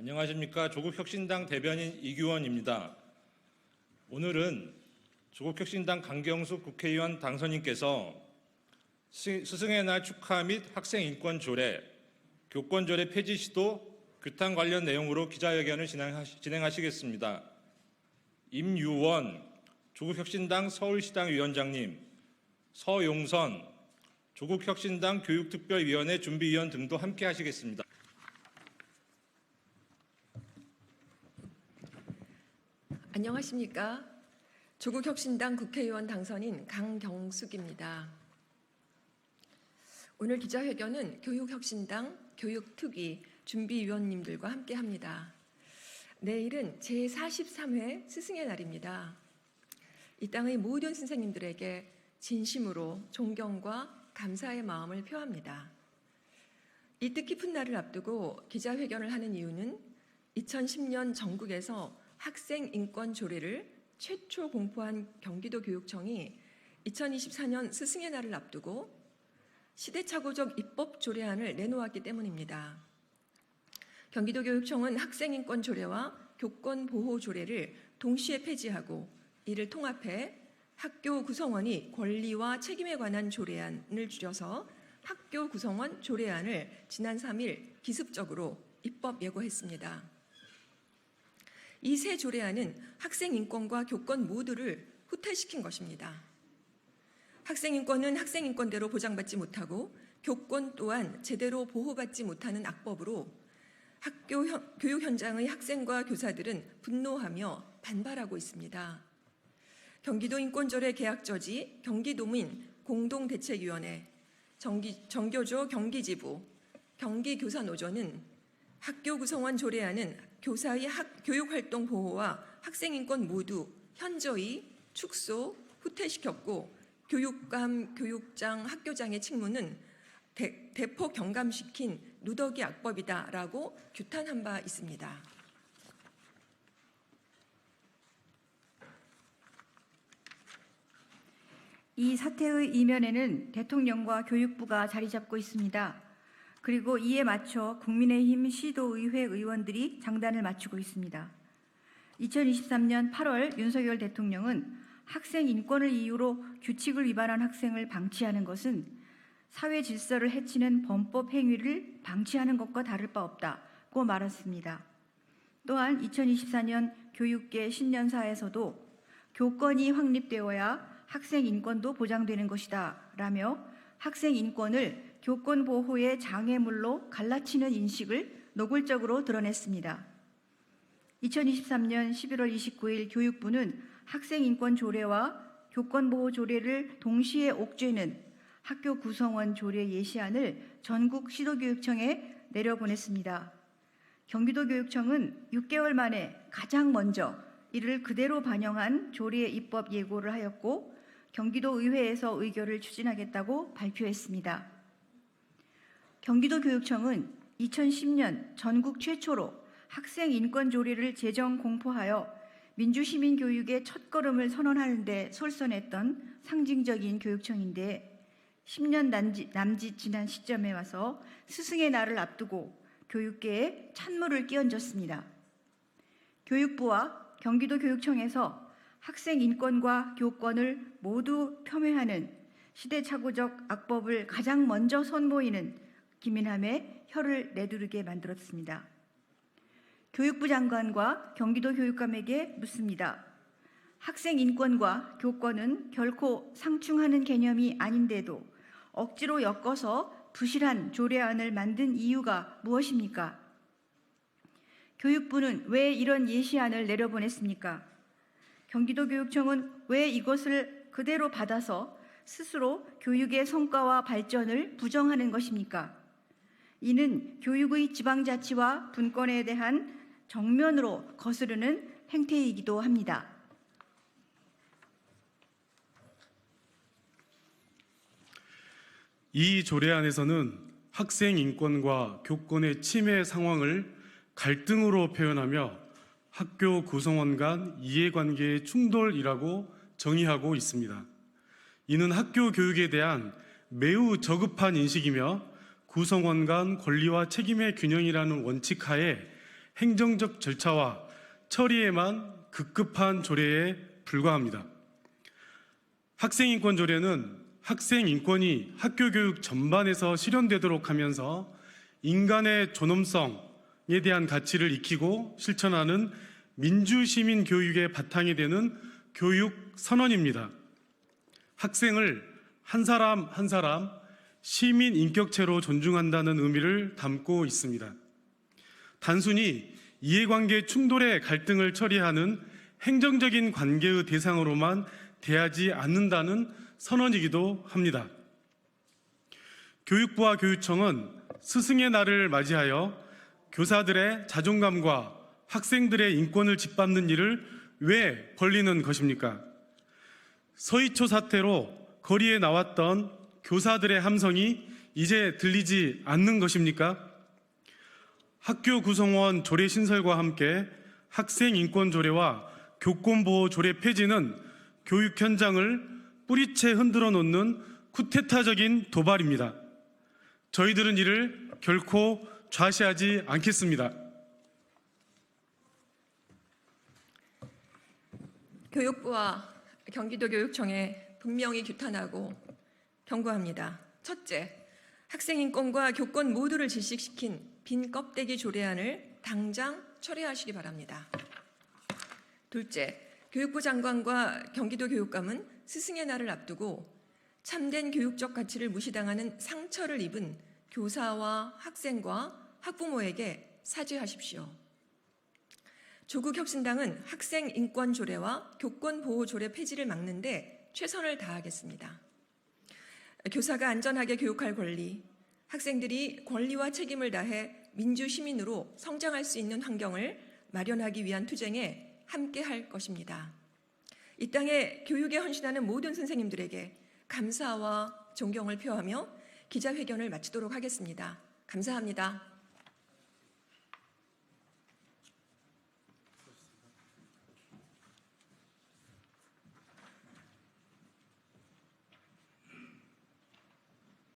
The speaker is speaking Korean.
안녕하십니까. 조국혁신당 대변인 이규원입니다. 오늘은 조국혁신당 강경숙 국회의원 당선인께서 스승의 날 축하 및 학생인권 조례, 교권조례 폐지 시도, 규탄 관련 내용으로 기자회견을 진행하시겠습니다. 임유원 조국혁신당 서울시당 위원장님, 서용선 조국혁신당 교육특별위원회 준비위원 등도 함께 하시겠습니다. 안녕하십니까. 조국혁신당 국회의원 당선인 강경숙입니다. 오늘 기자회견은 교육혁신당 교육특위 준비위원님들과 함께합니다. 내일은 제43회 스승의 날입니다. 이 땅의 모든 선생님들에게 진심으로 존경과 감사의 마음을 표합니다. 이 뜻깊은 날을 앞두고 기자회견을 하는 이유는 2010년 전국에서 학생인권 조례를 최초 공포한 경기도교육청이 2024년 스승의 날을 앞두고 시대착오적 입법 조례안을 내놓았기 때문입니다. 경기도교육청은 학생인권 조례와 교권보호 조례를 동시에 폐지하고 이를 통합해 학교 구성원이 권리와 책임에 관한 조례안을 줄여서 학교 구성원 조례안을 지난 3일 기습적으로 입법 예고했습니다. 이 새 조례안은 학생인권과 교권 모두를 후퇴시킨 것입니다. 학생인권은 학생인권대로 보장받지 못하고 교권 또한 제대로 보호받지 못하는 악법으로 학교 교육 현장의 학생과 교사들은 분노하며 반발하고 있습니다. 경기도 인권조례 계약저지, 경기도민 공동대책위원회, 정교조 경기지부, 경기교사노조는 학교 구성원 조례안은 교사의 교육활동 보호와 학생인권 모두 현저히 축소, 후퇴시켰고 교육감, 교육장, 학교장의 직무는 대폭 경감시킨 누더기 악법이다라고 규탄한 바 있습니다. 이 사태의 이면에는 대통령과 교육부가 자리 잡고 있습니다. 그리고 이에 맞춰 국민의힘 시도의회 의원들이 장단을 맞추고 있습니다. 2023년 8월 윤석열 대통령은 학생 인권을 이유로 규칙을 위반한 학생을 방치하는 것은 사회 질서를 해치는 범법 행위를 방치하는 것과 다를 바 없다고 말했습니다. 또한 2024년 교육계 신년사에서도 교권이 확립되어야 학생 인권도 보장되는 것이다 라며 학생 인권을 교권 보호의 장애물로 갈라치는 인식을 노골적으로 드러냈습니다. 2023년 11월 29일 교육부는 학생인권 조례와 교권보호 조례를 동시에 옥죄는 학교 구성원 조례 예시안을 전국 시도교육청에 내려보냈습니다. 경기도교육청은 6개월 만에 가장 먼저 이를 그대로 반영한 조례 입법 예고를 하였고 경기도의회에서 의결을 추진하겠다고 발표했습니다. 경기도교육청은 2010년 전국 최초로 학생인권 조례를 제정 공포하여 민주시민교육의 첫걸음을 선언하는 데 솔선했던 상징적인 교육청인데 10년 남짓 지난 시점에 와서 스승의 날을 앞두고 교육계에 찬물을 끼얹었습니다. 교육부와 경기도교육청에서 학생인권과 교권을 모두 폄훼하는 시대착오적 악법을 가장 먼저 선보이는 기민함에 혀를 내두르게 만들었습니다. 교육부 장관과 경기도 교육감에게 묻습니다. 학생 인권과 교권은 결코 상충하는 개념이 아닌데도 억지로 엮어서 부실한 조례안을 만든 이유가 무엇입니까? 교육부는 왜 이런 예시안을 내려보냈습니까? 경기도 교육청은 왜 이것을 그대로 받아서 스스로 교육의 성과와 발전을 부정하는 것입니까? 이는 교육의 지방자치와 분권에 대한 정면으로 거스르는 행태이기도 합니다. 이 조례안에서는 학생 인권과 교권의 침해 상황을 갈등으로 표현하며 학교 구성원 간 이해관계의 충돌이라고 정의하고 있습니다. 이는 학교 교육에 대한 매우 저급한 인식이며 구성원 간 권리와 책임의 균형이라는 원칙 하에 행정적 절차와 처리에만 급급한 조례에 불과합니다. 학생인권 조례는 학생 인권이 학교 교육 전반에서 실현되도록 하면서 인간의 존엄성에 대한 가치를 익히고 실천하는 민주시민 교육의 바탕이 되는 교육 선언입니다. 학생을 한 사람 한 사람 시민 인격체로 존중한다는 의미를 담고 있습니다. 단순히 이해관계 충돌의 갈등을 처리하는 행정적인 관계의 대상으로만 대하지 않는다는 선언이기도 합니다. 교육부와 교육청은 스승의 날을 맞이하여 교사들의 자존감과 학생들의 인권을 짓밟는 일을 왜 벌리는 것입니까? 서희초 사태로 거리에 나왔던 교사들의 함성이 이제 들리지 않는 것입니까? 학교 구성원 조례 신설과 함께 학생인권조례와 교권보호조례 폐지는 교육 현장을 뿌리채 흔들어 놓는 쿠데타적인 도발입니다. 저희들은 이를 결코 좌시하지 않겠습니다. 교육부와 경기도교육청에 분명히 규탄하고 경고합니다. 첫째, 학생인권과 교권 모두를 질식시킨 빈 껍데기 조례안을 당장 철회하시기 바랍니다. 둘째, 교육부 장관과 경기도 교육감은 스승의 날을 앞두고 참된 교육적 가치를 무시당하는 상처를 입은 교사와 학생과 학부모에게 사죄하십시오. 조국혁신당은 학생인권조례와 교권보호조례 폐지를 막는데 최선을 다하겠습니다. 교사가 안전하게 교육할 권리, 학생들이 권리와 책임을 다해 민주시민으로 성장할 수 있는 환경을 마련하기 위한 투쟁에 함께할 것입니다. 이 땅에 교육에 헌신하는 모든 선생님들에게 감사와 존경을 표하며 기자회견을 마치도록 하겠습니다. 감사합니다.